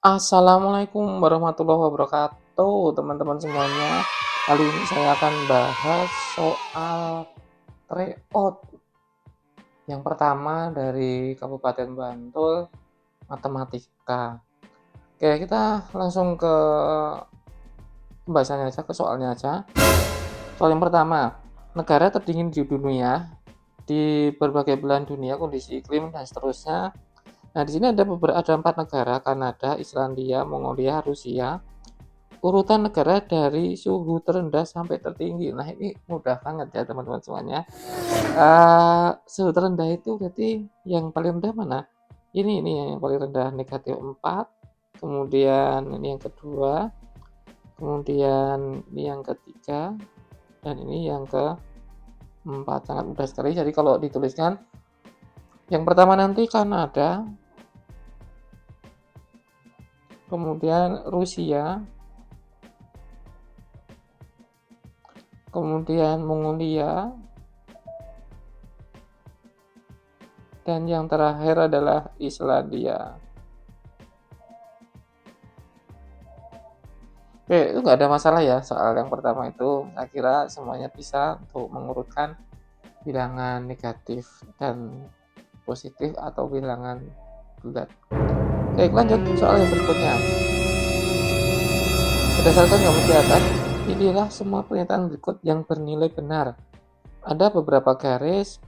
Assalamualaikum warahmatullahi wabarakatuh, teman-teman semuanya. Kali ini saya akan bahas soal tryout. Yang pertama dari Kabupaten Bantul, matematika. Oke, kita langsung ke pembahasannya aja, ke soalnya aja. Soal yang pertama, negara terdingin di dunia, di berbagai belahan dunia, kondisi iklim dan seterusnya. Nah, di sini ada 4 negara: Kanada, Islandia, Mongolia, Rusia. Urutan negara dari suhu terendah sampai tertinggi. Nah, ini mudah banget ya teman-teman semuanya. Suhu terendah itu berarti yang paling rendah mana? Ini yang paling rendah, -4. Kemudian ini yang kedua, kemudian ini yang ketiga, dan ini yang keempat. Sangat mudah sekali. Jadi kalau dituliskan, yang pertama nanti Kanada, kemudian Rusia, kemudian Mongolia, dan yang terakhir adalah Islandia. Oke, itu nggak ada masalah ya soal yang pertama itu. Saya kira semuanya bisa untuk mengurutkan bilangan negatif dan positif atau bilangan bulat. Oke, lanjut soal yang berikutnya. Berdasarkan gambar di atas, pilihlah semua pernyataan berikut yang bernilai benar. Ada beberapa garis,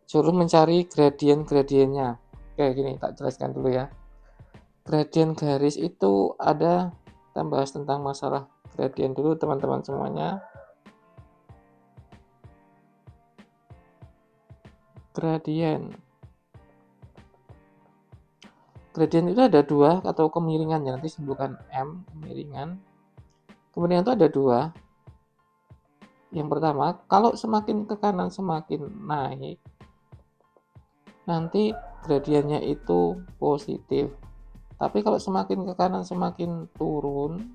suruh mencari gradien-gradiennya. Oke, gini, tak jelaskan dulu ya. Gradien garis itu ada, kita bahas tentang masalah gradien dulu teman-teman semuanya. Gradien itu ada dua, atau kemiringan ya, nanti simpulkan M, kemiringan. Kemiringan itu ada dua. Yang pertama, kalau semakin ke kanan semakin naik, nanti gradiennya itu positif. Tapi kalau semakin ke kanan semakin turun,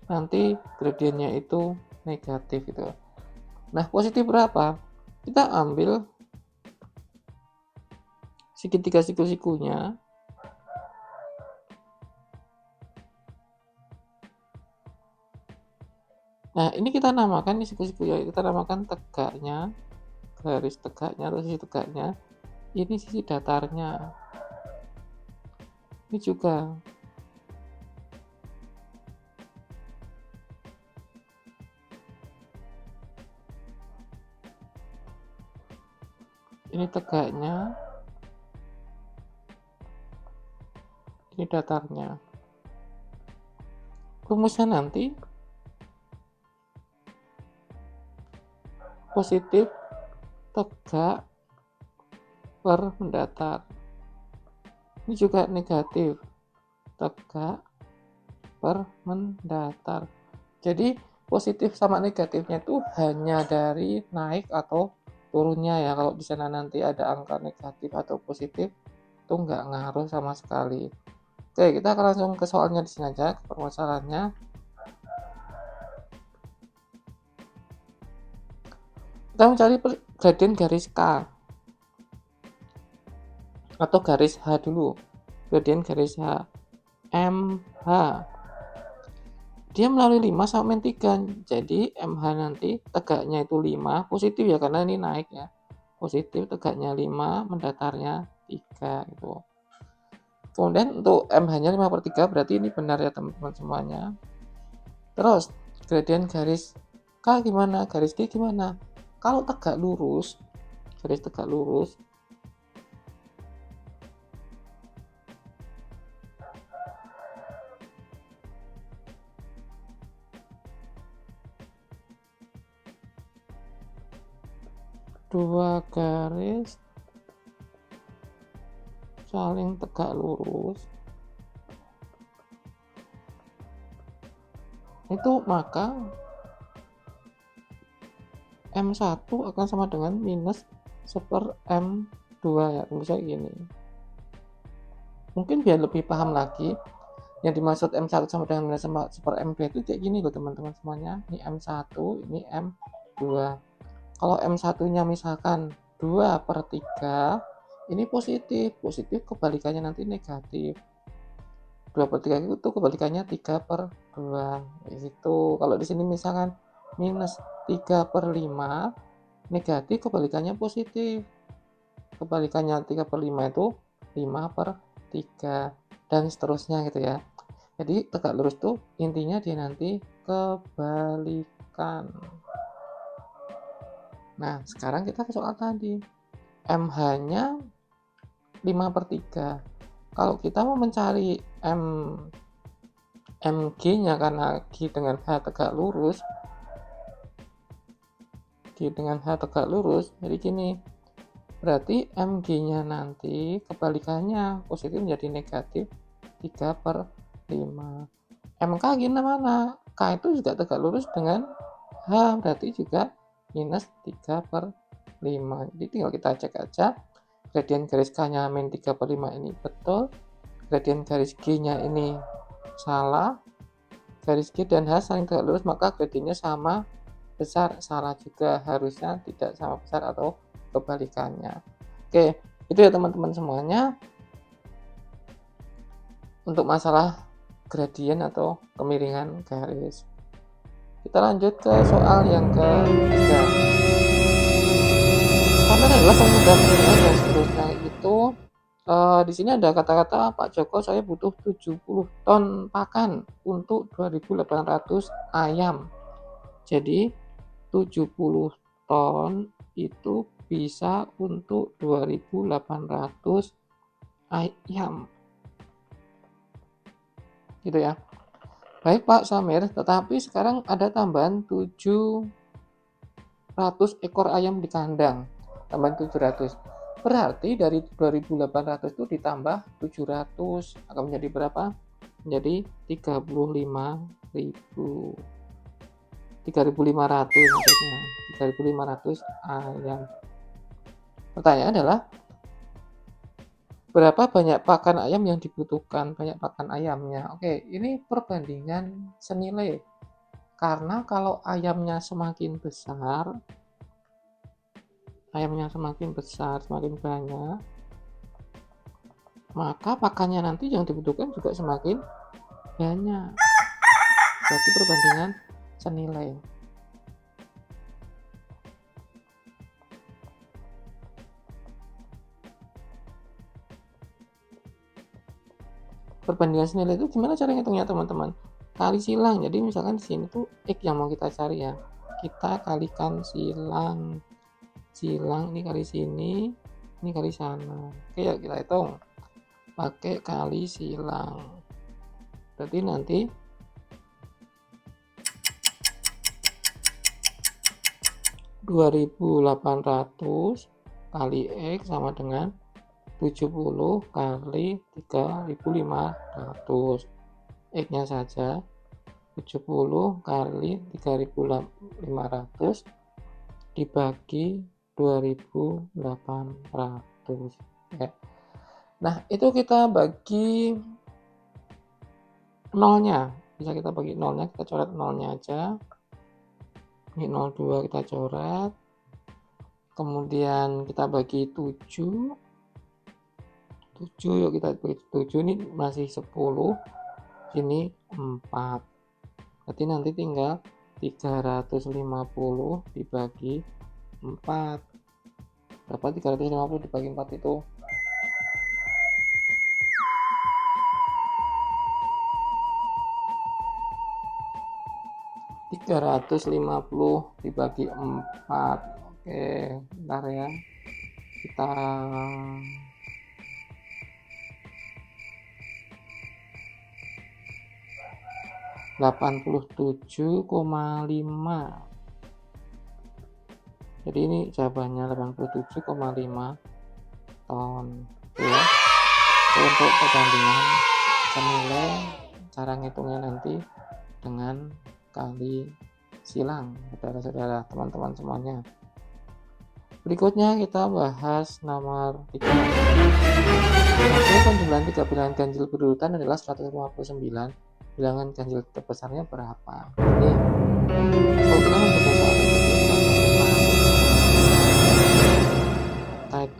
nanti gradiennya itu negatif gitu. Nah, positif berapa? Kita ambil segitiga siku-sikunya. Nah, ini kita namakan, ini siku-sikunya kita namakan tegaknya, garis tegaknya atau sisi tegaknya. Ini sisi datarnya. Ini juga. Ini tegaknya, ini datarnya. Rumusnya nanti positif tegak per mendatar. Ini juga negatif tegak per mendatar. Jadi positif sama negatifnya itu hanya dari naik atau turunnya ya. Kalau di sana nanti ada angka negatif atau positif, itu nggak ngaruh sama sekali. Oke, kita akan langsung ke soalnya di sini aja, ke permasalahannya. Kita mencari gradien garis K atau garis H dulu. Gradien garis H, MH. Dia melalui 5 sama 3. Jadi MH nanti tegaknya itu 5, positif ya karena ini naik ya. Positif tegaknya 5, mendatarnya 3 gitu. Kemudian untuk MH-nya 5/3, berarti ini benar ya teman-teman semuanya. Terus gradien garis K gimana? Garis G gimana? Kalau tegak lurus, garis tegak lurus, dua garis saling tegak lurus, itu maka M1 akan sama dengan minus 1 M2 ya, misalnya gini. Mungkin biar lebih paham lagi, yang dimaksud M1 sama dengan minus 1 M2 itu kayak gini loh teman-teman semuanya. Ini M1, ini M2. Kalau M1-nya misalkan 2/3, ini positif. Positif kebalikannya nanti negatif. 2/3 itu kebalikannya 3/2. Itu kalau di sini misalkan minus 3/5, negatif kebalikannya positif. Kebalikannya 3/5 itu 5/3 dan seterusnya gitu ya. Jadi tegak lurus tuh intinya dia nanti kebalikan. Nah, sekarang kita ke soal tadi. MH-nya 5/3. Kalau kita mau mencari MG-nya karena G dengan H tegak lurus, jadi gini. Berarti MG-nya nanti kebalikannya positif menjadi negatif 3/5. MK gimana? K itu juga tegak lurus dengan H, berarti juga minus 3/5. Jadi tinggal kita cek aja, gradien garis K-nya min 3/5 ini betul, gradien garis G-nya ini salah, garis G dan H saling tegak lurus, maka gradiennya sama besar, salah juga, harusnya tidak sama besar atau kebalikannya. Oke, itu ya teman-teman semuanya untuk masalah gradien atau kemiringan garis. Kita lanjut ke soal yang ketiga. Sampaian adalah pemuda kemiringan dan seterusnya itu di sini ada kata-kata Pak Joko saya butuh 70 ton pakan untuk 2.800 ayam. Jadi 70 ton itu bisa untuk 2.800 ayam. Gitu ya. Baik Pak Samir, tetapi sekarang ada tambahan 700 ekor ayam di kandang. Tambahan 700. Berarti dari 2.800 itu ditambah 700 akan menjadi berapa? Menjadi 35.000. 3.500 maksudnya. 3.500 ayam. Pertanyaan adalah berapa banyak pakan ayam yang dibutuhkan? Banyak pakan ayamnya. Oke, ini perbandingan senilai. Karena kalau ayamnya semakin besar, semakin banyak, maka pakannya nanti yang dibutuhkan juga semakin banyak. Berarti perbandingan senilai. Perbandingan senilai itu gimana cara ngitungnya teman-teman? Kali silang. Jadi misalkan di sini tuh X yang mau kita cari ya. Kita kalikan silang. Silang ini kali sini, ini kali sana. Oke, ya kita hitung. Pakai kali silang. Berarti nanti 2.800 kali X sama dengan 70 kali 3.500. X-nya saja 70 kali 3.500 dibagi 2.800. Ya. Nah, itu kita bagi nolnya. Bisa kita bagi nolnya, kita coret nolnya aja. Ini 02 kita coret. Kemudian kita bagi 7. 7 yuk kita bagi 7, ini masih 10. Sini 4. Berarti nanti tinggal 350 dibagi 4. Berapa 350 dibagi 4 itu? 350 dibagi 4. Oke, bentar ya. Kita 87,5. Jadi ini jawabannya 87,5 ton. Ya. Untuk perbandingan senilai, cara ngitungnya nanti dengan kali silang, saudara-saudara, teman-teman semuanya. Berikutnya kita bahas nomor 3. Hasil penjumlahan 3 bilangan ganjil berurutan adalah 159. Bilangan ganjil terbesarnya berapa? Ini kalau kita membaca soal ini,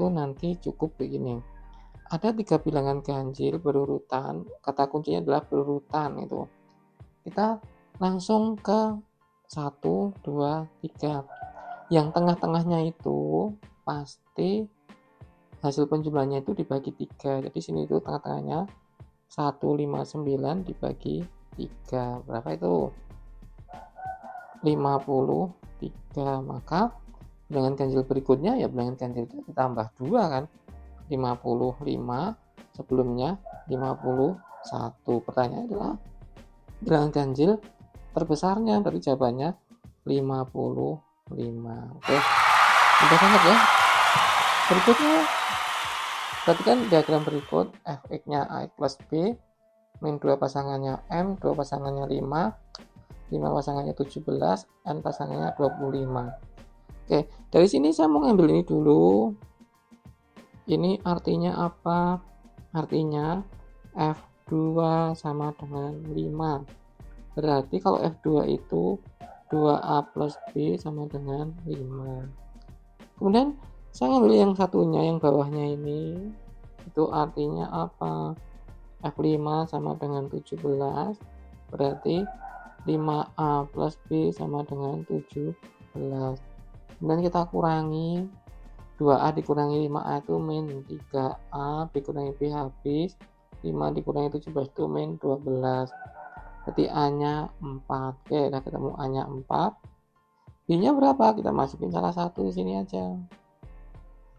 itu nanti cukup begini. Ada 3 bilangan ganjil berurutan, kata kuncinya adalah berurutan itu. Kita langsung ke 1, 2, 3. Yang tengah-tengahnya itu pasti hasil penjumlahannya itu dibagi 3. Jadi sini itu tengah-tengahnya 159 dibagi 3. Berapa itu? 53. Maka bilangan ganjil berikutnya ya bilangan ganjil itu ditambah 2 kan. 55 sebelumnya 51. Pertanyaannya adalah bilangan ganjil terbesarnya, berarti jawabannya 55. Oke, mudah banget ya. Berikutnya perhatikan diagram berikut. Fx-nya ax plus b, min 2 pasangannya m, 2 pasangannya 5, 5 pasangannya 17, n pasangannya 25. Oke, dari sini saya mau ngambil ini dulu. Ini artinya apa? Artinya F2 sama dengan 5. Berarti kalau F2 itu 2A plus B sama dengan 5. Kemudian saya ngambil yang satunya, yang bawahnya ini. Itu artinya apa? F5 sama dengan 17. Berarti 5A plus B sama dengan 17. Kemudian kita kurangi 2A dikurangi 5A itu min 3A, dikurangi B habis, 5 dikurangi 17 itu min 12. Berarti A-nya 4. Oke, udah ketemu A-nya 4. B-nya berapa? Kita masukin salah satu di sini aja.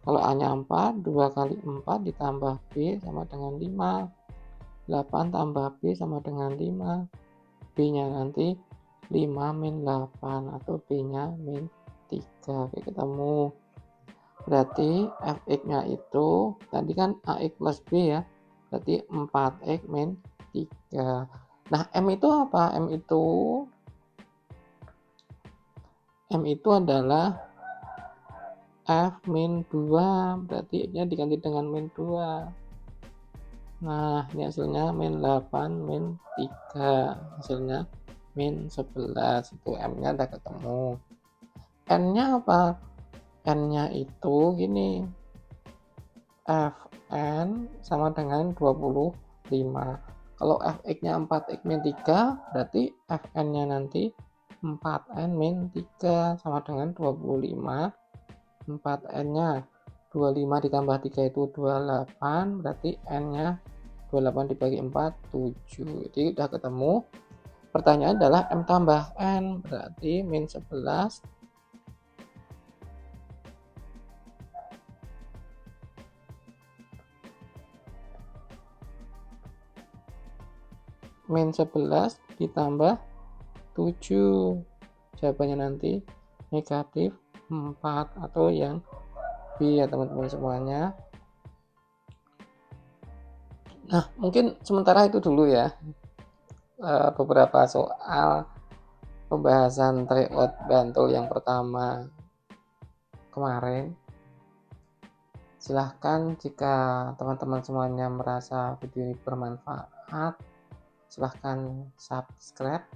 Kalau A-nya 4, 2 kali 4 ditambah B sama dengan 5. 8 tambah B sama dengan 5. B-nya nanti 5 min 8 atau B-nya min 3. Oke, ketemu. Berarti Fx-nya itu tadi kan Ax plus B ya. Berarti 4x min 3. Nah, M itu apa? M itu adalah F min 2. Berarti X-nya diganti dengan min 2. Nah, ini hasilnya min 8 min 3. Hasilnya min 11. Itu M-nya udah ketemu. N-nya apa? N-nya itu gini, Fn sama dengan 25. Kalau Fx-nya 4x min 3, berarti Fn-nya nanti 4n min 3 sama dengan 25. 4n-nya 25 ditambah 3 itu 28, berarti n-nya 28 dibagi 4, 7. Jadi udah ketemu. Pertanyaan adalah m tambah n, berarti min 11. Min 11 ditambah 7. Jawabannya nanti negatif 4 atau yang B ya teman-teman semuanya. Nah, mungkin sementara itu dulu ya. Beberapa soal pembahasan tryout Bantul yang pertama kemarin. Silahkan jika teman-teman semuanya merasa video ini bermanfaat, silahkan subscribe,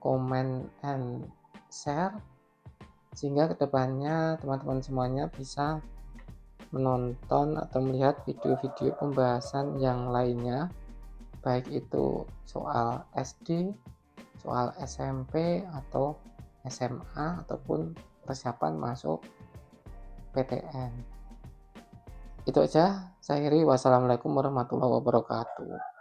comment, and share, sehingga kedepannya teman-teman semuanya bisa menonton atau melihat video-video pembahasan yang lainnya, baik itu soal SD, soal SMP, atau SMA, ataupun persiapan masuk PTN. Itu aja, saya akhiri. Wassalamualaikum warahmatullahi wabarakatuh.